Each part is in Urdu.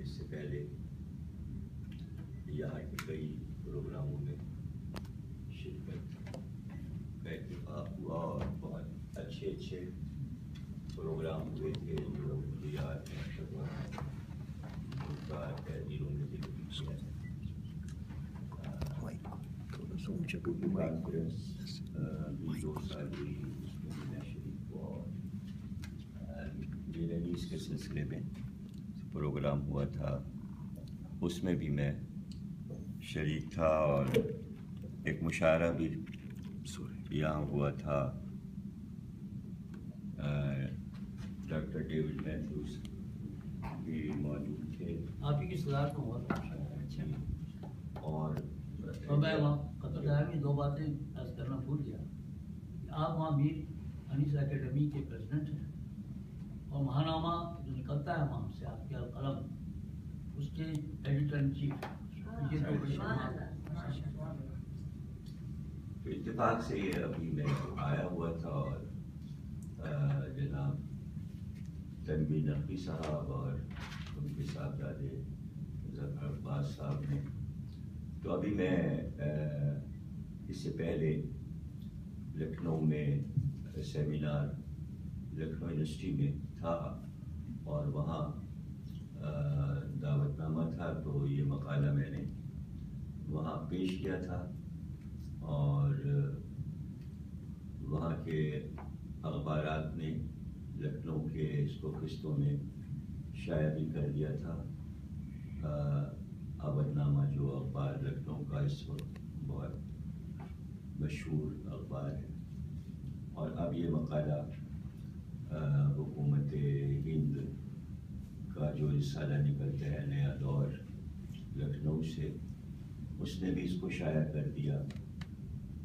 اس سے پہلے یہاں کے کئی پروگراموں میں شرکت کا اتفاق ہوا اور بہت اچھے پروگرام ہوئے تھے جو مجھے یاد ہے تحریروں میں ذکر کیا ہے. کانفرنس بھی 2 سال ہوئی، اس میں بھی میں شریک ہوا اور ریلیز کے سلسلے میں پروگرام ہوا تھا، اس میں بھی میں شریک تھا. اور ایک مشاعرہ بھی یہاں ہوا تھا، ڈاکٹر ڈیوڈ میتھیوز بھی موجود تھے. آپ ہی کی صدارت میں ہوا تھا. اور میں وہاں قطر آیا کہ 2 باتیں عرض کرنا بھول گیا. آپ وہاں میر انیس اکیڈمی کے پریزیڈنٹ ہیں اور ماہنامہ جو نکلتا ہے وہاں سے آپ کے القلم، اس کے ایڈیٹر ان چیف. اتفاق سے یہ ابھی میں آیا ہوا تھا اور جناب تنویر نقوی صاحب اور ان کے صاحبزادے ظفر عباس صاحب نے، تو ابھی میں اس سے پہلے لکھنؤ میں سیمینار لکھنؤ یونیورسٹی میں تھا اور وہاں دعوت نامہ تھا، تو یہ مقالہ میں نے وہاں پیش کیا تھا اور وہاں کے اخبارات نے لکھنؤ کے اس کو قسطوں میں شائع بھی کر دیا تھا. دعوت نامہ جو اخبار لکھنؤ کا اس وقت بہت مشہور اخبار ہے، اور اب یہ مقالہ حکومت ہند کا جو رسالہ نکلتا ہے نیا دور لکھنؤ سے، اس نے بھی اس کو شائع کر دیا.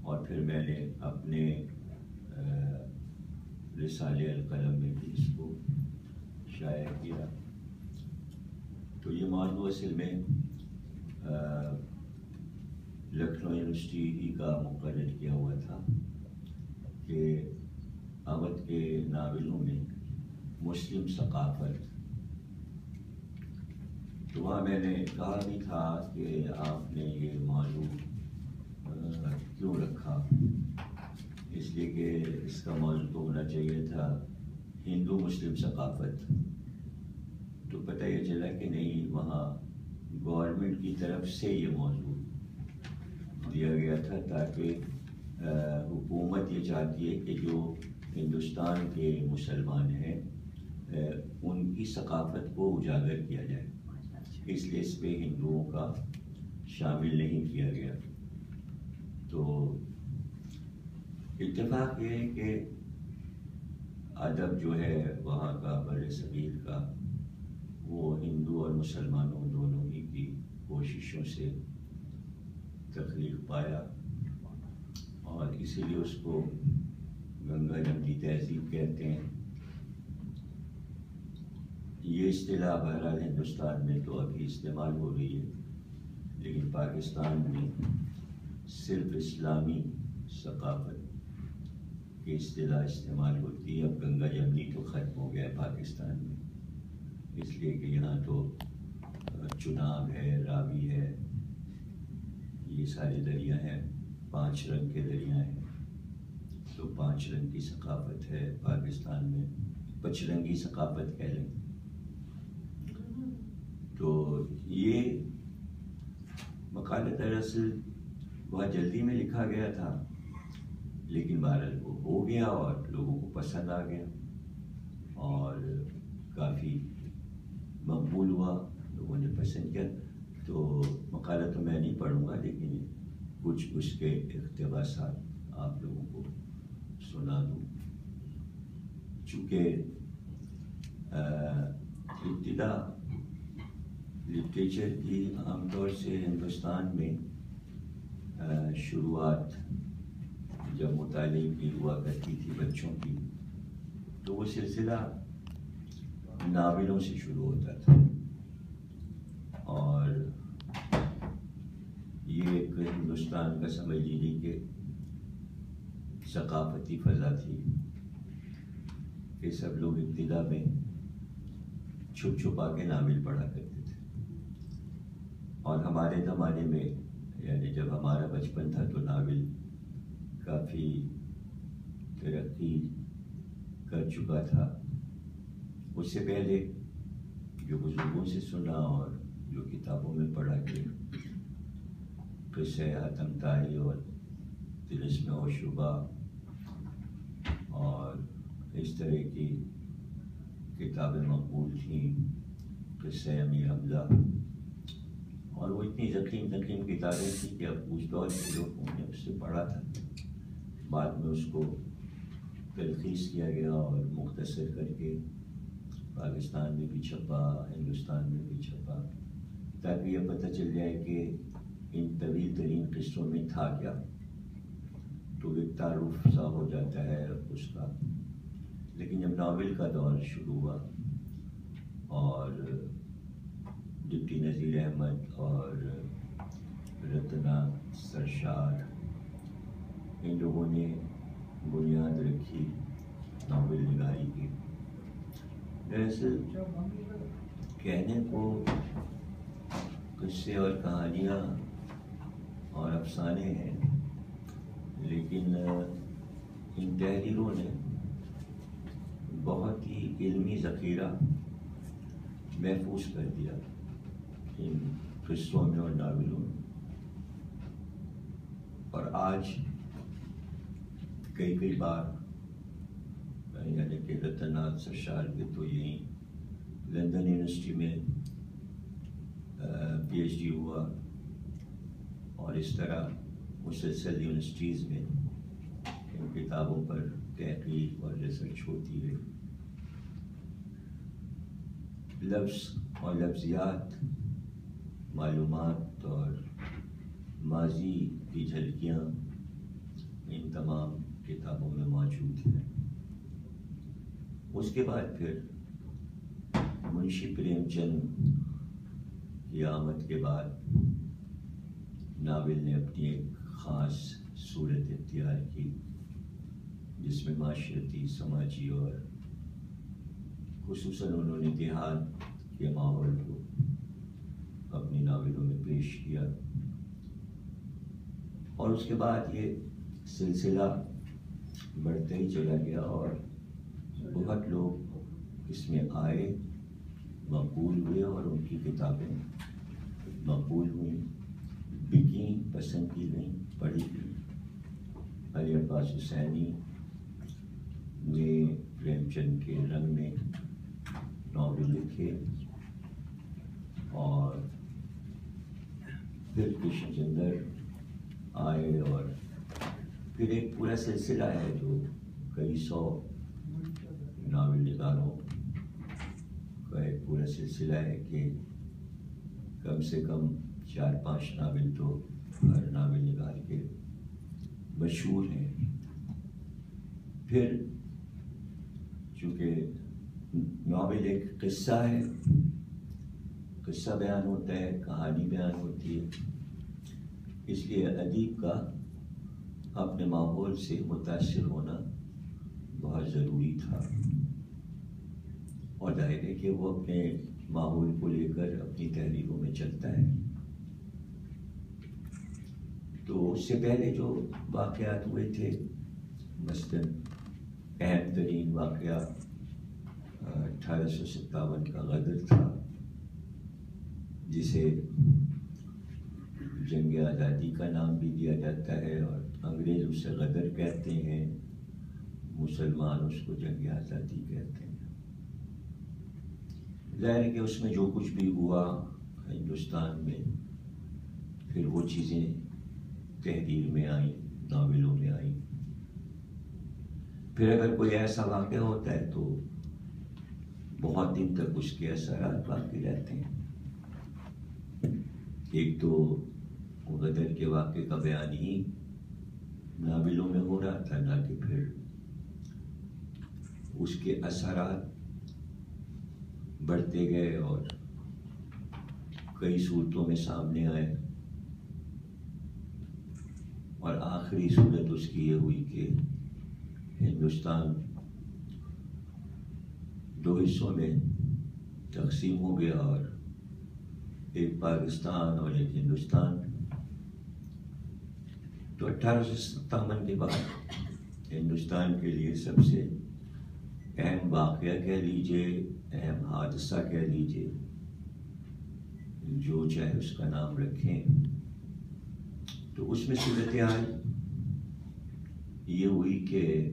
اور پھر میں نے اپنے رسالے القلم میں بھی اس کو شائع کیا. تو یہ موضوع اصل میں لکھنؤ یونیورسٹی ہی کا مقرر کیا ہوا تھا کہ اودھ کے ناولوں میں مسلم ثقافت. تو وہاں میں نے کہا بھی تھا کہ آپ نے یہ موضوع کیوں رکھا، اس لیے کہ اس کا موضوع تو ہونا چاہیے تھا ہندو مسلم ثقافت. تو پتہ یہ چلا کہ نہیں، وہاں گورنمنٹ کی طرف سے یہ موضوع دیا گیا تھا تاکہ حکومت یہ چاہتی ہے کہ جو ہندوستان کے مسلمان ہیں ان کی ثقافت کو اجاگر کیا جائے، اس لیے اس پہ ہندوؤں کا شامل نہیں کیا گیا. تو اتفاق یہ ہے کہ ادب جو ہے وہاں کا بر صغیر کا، وہ ہندو اور مسلمانوں دونوں ہی کی کوششوں سے تخلیق پایا، اور اسی لیے اس کو گنگا جمنی تہذیب کہتے ہیں. یہ اصطلاح بہرحال ہندوستان میں تو ابھی استعمال ہو رہی ہے، لیکن پاکستان میں صرف اسلامی ثقافت کی اصطلاح استعمال ہوتی ہے. اب گنگا جمنی تو ختم ہو گیا ہے پاکستان میں، اس لیے کہ یہاں تو چناب ہے، راوی ہے، یہ سارے دریا ہیں، 5 رنگ کے دریا ہیں. تو 5 رنگ کی ثقافت ہے پاکستان میں، 5 رنگی ثقافت کہہ لیں. تو یہ مقالہ دراصل بہت جلدی میں لکھا گیا تھا، لیکن بہرحال وہ ہو گیا اور لوگوں کو پسند آ گیا اور کافی مقبول ہوا، لوگوں نے پسند کیا. تو مقالہ تو میں نہیں پڑھوں گا، لیکن کچھ اس کے اقتباسات آپ لوگوں کو سنا دوں. چونکہ ابتدا لٹریچر کی عام طور سے ہندوستان میں شروعات جب مطالعے کی ہوا کرتی تھی بچوں کی، تو وہ سلسلہ ناولوں سے شروع ہوتا تھا، اور یہ ایک ہندوستان کا سمجھ لیجیے کہ ثقافتی فضا تھی کہ سب لوگ ابتدا میں چھپ چھپا کے ناول پڑھا کرتے تھے. اور ہمارے زمانے میں یعنی جب ہمارا بچپن تھا تو ناول کافی ترقی کر چکا تھا. اس سے پہلے جو بزرگوں سے سنا اور جو کتابوں میں پڑھا کہ قصہ حاتم طائی اور طلسم و شبہ اور اس طرح کی کتابیں مقبول تھیں، قصہ امیر حمزہ، اور وہ اتنی ضخیم کتابیں تھیں کہ اب اس دور کے لوگوں نے اس سے پڑھا تھا. بعد میں اس کو تلخیص کیا گیا اور مختصر کر کے پاکستان میں بھی چھپا، ہندوستان میں بھی چھپا، تاکہ یہ پتہ چل جائے کہ ان طویل ترین قصوں میں تھا کیا. تو ایک تعارف سا ہو جاتا ہے اس کا. لیکن جب ناول کا دور شروع ہوا اور ڈپٹی نذیر احمد اور رتنا سرشار ان لوگوں نے بنیاد رکھی ناول نگاری کی. دراصل کہنے کو قصے اور کہانیاں اور افسانے ہیں، لیکن ان تحریروں نے بہت ہی علمی ذخیرہ محفوظ کر دیا ان قصوں میں اور ناولوں میں. اور آج کئی بار یعنی کہ رتنا سرشار کے تو یہیں لندن یونیورسٹی میں پی ایچ ڈی ہوا، اور اس طرح مسلسل یونیورسٹیز میں ان کتابوں پر تحقیق اور ریسرچ ہوتی ہے. لفظ اور لفظیات، معلومات اور ماضی کی جھلکیاں ان تمام کتابوں میں موجود ہیں. اس کے بعد پھر منشی پریم چند کی آمد کے بعد ناول نے اپنی ایک خاص صورت اختیار کی، جس میں معاشرتی، سماجی اور خصوصاً انہوں نے دیہات کے ماحول کو اپنی ناولوں میں پیش کیا. اور اس کے بعد یہ سلسلہ بڑھتا ہی چلا گیا اور بہت لوگ اس میں آئے، مقبول ہوئے اور ان کی کتابیں مقبول ہوئیں، بکیں، پسند کی گئیں، پڑھی گئیں. علی عباس حسینی نے پریم چند کے رنگ میں ناول لکھے، اور پھر کرشن چندر آئے، اور پھر ایک پورا سلسلہ ہے جو کئی سو ناول نگاروں کا ایک پورا سلسلہ ہے کہ کم سے کم 4-5 ناول تو ہر ناول نگار کے مشہور ہیں. پھر چونکہ ناول ایک قصہ ہے، قصہ بیان ہوتا ہے، کہانی بیان ہوتی ہے، اس لیے ادیب کا اپنے ماحول سے متاثر ہونا بہت ضروری تھا. اور ظاہر ہے کہ وہ اپنے ماحول کو لے کر اپنی تحریروں میں چلتا ہے. تو اس سے پہلے جو واقعات ہوئے تھے، مثلاً اہم ترین واقعہ 1857 کا غدر تھا، جسے جنگ آزادی کا نام بھی دیا جاتا ہے، اور انگریز اسے غدر کہتے ہیں، مسلمان اس کو جنگ آزادی کہتے ہیں. ظاہر ہے کہ اس میں جو کچھ بھی ہوا ہندوستان میں، پھر وہ چیزیں تحریر میں آئیں، ناولوں میں آئیں. پھر اگر کوئی ایسا واقعہ ہوتا ہے تو بہت دن تک اس کے اثرات باقی رہتے ہیں. ایک تو غدر کے واقعے کا بیان ہی ناولوں میں ہو رہا تھا، نہ کہ پھر اس کے اثرات بڑھتے گئے اور کئی صورتوں میں سامنے آئے. اور آخری صورت اس کی یہ ہوئی کہ ہندوستان 2 حصوں میں تقسیم ہو گیا، اور ایک پاکستان اور ایک ہندوستان. تو 1857 کے بعد ہندوستان کے لیے سب سے اہم واقعہ کہہ لیجئے، اہم حادثہ کہہ لیجئے، جو چاہے اس کا نام رکھیں، تو اس میں صورتحال یہ ہوئی کہ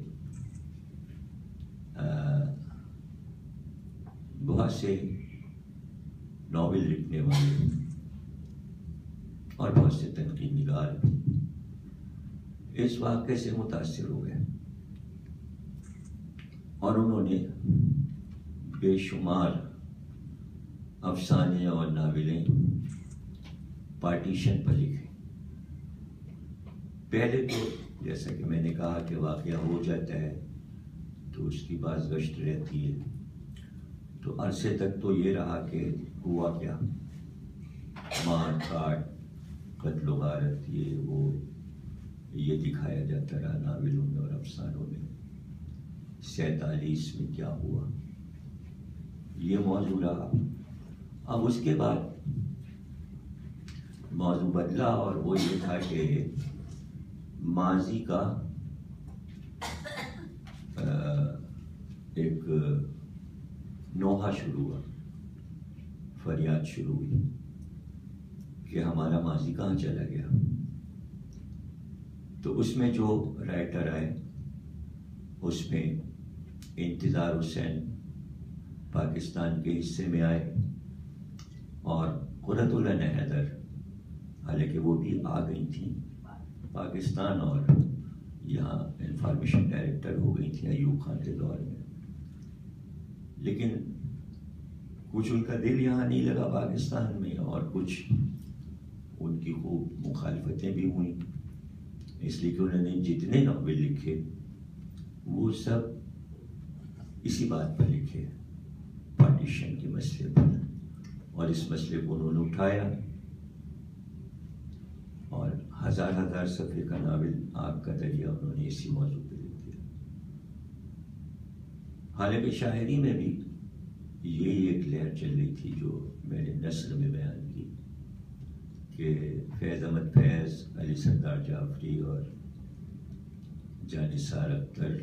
بہت سے ناول لکھنے والے اور بہت سے تنقید نگار بھی اس واقعے سے متاثر ہو گئے، اور انہوں نے بے شمار افسانے اور ناولیں پارٹیشن پر لکھے. پہلے تو جیسا کہ میں نے کہا کہ واقعہ ہو جاتا ہے تو اس کی باز گشت رہتی ہے، تو عرصے تک تو یہ رہا کہ ہوا کیا، مار کاٹ، قتل و غارت، یہ دکھایا جاتا رہا ناولوں میں اور افسانوں میں. 47 میں کیا ہوا، یہ موضوع رہا. اب اس کے بعد موضوع بدلا، اور وہ یہ تھا کہ ماضی کا ایک نوحہ شروع ہوا، فریاد شروع ہوئی کہ ہمارا ماضی کہاں چلا گیا. تو اس میں جو رائٹر آئے، اس میں انتظار حسین پاکستان کے حصے میں آئے، اور قرۃ العین حیدر، حالانکہ وہ بھی آ گئی تھیں پاکستان اور یہاں انفارمیشن ڈائریکٹر ہو گئی تھیں ایوب خان کے دور میں، لیکن کچھ ان کا دل یہاں نہیں لگا پاکستان میں، اور کچھ ان کی خوب مخالفتیں بھی ہوئیں، اس لیے کہ انہوں نے جتنے ناول لکھے وہ سب اسی بات پر لکھے، پارٹیشن کے مسئلے پر، اور اس مسئلے کو انہوں نے اٹھایا اور ہزار صفحے کا ناول آگ کا دریا انہوں نے اسی موضوع پہ لکھ دیا. حالانکہ شاعری میں بھی یہی ایک لہر چل رہی تھی جو میں نے نثر میں بیان کی، کہ فیض احمد فیض، علی سردار جعفری اور جانثار اختر،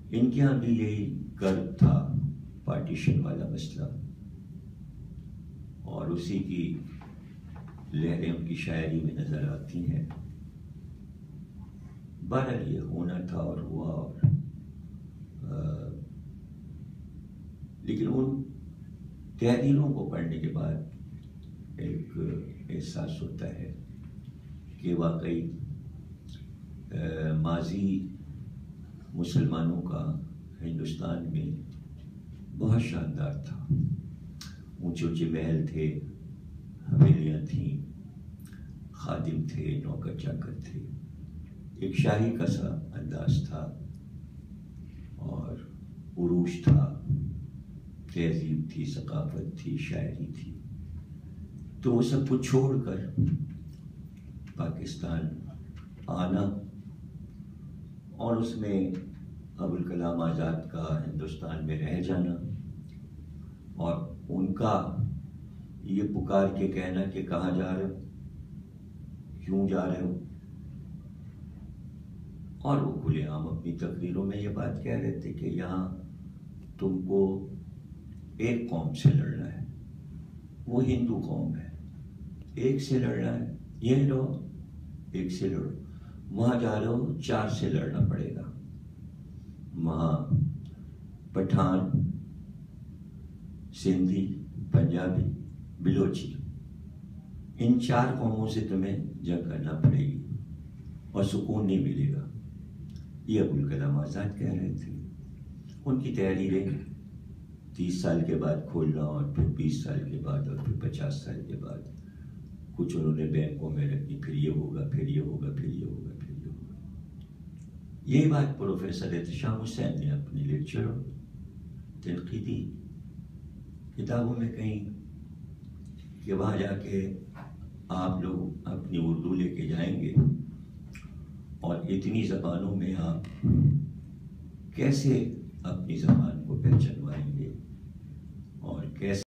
ان کے یہاں بھی یہی کرب تھا، پارٹیشن والا مسئلہ، اور اسی کی لہریں ان کی شاعری میں نظر آتی ہیں. بہرحال یہ ہونا تھا اور ہوا، اور لیکن ان تحریروں کو پڑھنے کے بعد ایک احساس ہوتا ہے کہ واقعی ماضی مسلمانوں کا ہندوستان میں بہت شاندار تھا. اونچے اونچے محل تھے، حویلیاں تھیں، خادم تھے، نوکر چاکر تھے، ایک شاہی کا سا انداز تھا، اور عروج تھا، تہذیب تھی، ثقافت تھی، شاعری تھی. تو وہ سب کو چھوڑ کر پاکستان آنا، اور اس میں ابوالکلام آزاد کا ہندوستان میں رہ جانا، اور ان کا یہ پکار کے کہنا کہ کہاں جا رہے ہو، کیوں جا رہے ہو. اور وہ کھلے عام اپنی تقریروں میں یہ بات کہہ رہے تھے کہ یہاں تم کو ایک قوم سے لڑنا ہے، وہ ہندو قوم ہے، ایک سے لڑنا ہے، یہ لو ایک سے لڑو. وہاں جا رہے ہو 4 سے لڑنا پڑے گا. وہاں پٹھان، سندھی، پنجابی، بلوچی، ان 4 قوموں سے تمہیں جنگ کرنا پڑے گی، اور سکون نہیں ملے گا. یہ ابوالکلام آزاد کہہ رہے تھے. ان کی تحریریں 30 سال کے بعد کھولنا، اور پھر 20 سال کے بعد، اور پھر 50 سال کے بعد کچھ انہوں نے بینکوں میں رکھی، پھر یہ ہوگا، پھر یہ ہوگا، پھر یہ ہوگا، پھر یہ ہوگا. یہی بات پروفیسر احتشام حسین نے اپنے لیکچروں، تنقیدی کتابوں میں کہیں کہ وہاں جا کے آپ لوگ اپنی اردو لے کے جائیں گے، اور اتنی زبانوں میں آپ کیسے اپنی زبان کو پہچانوائیں گے، اور کیسے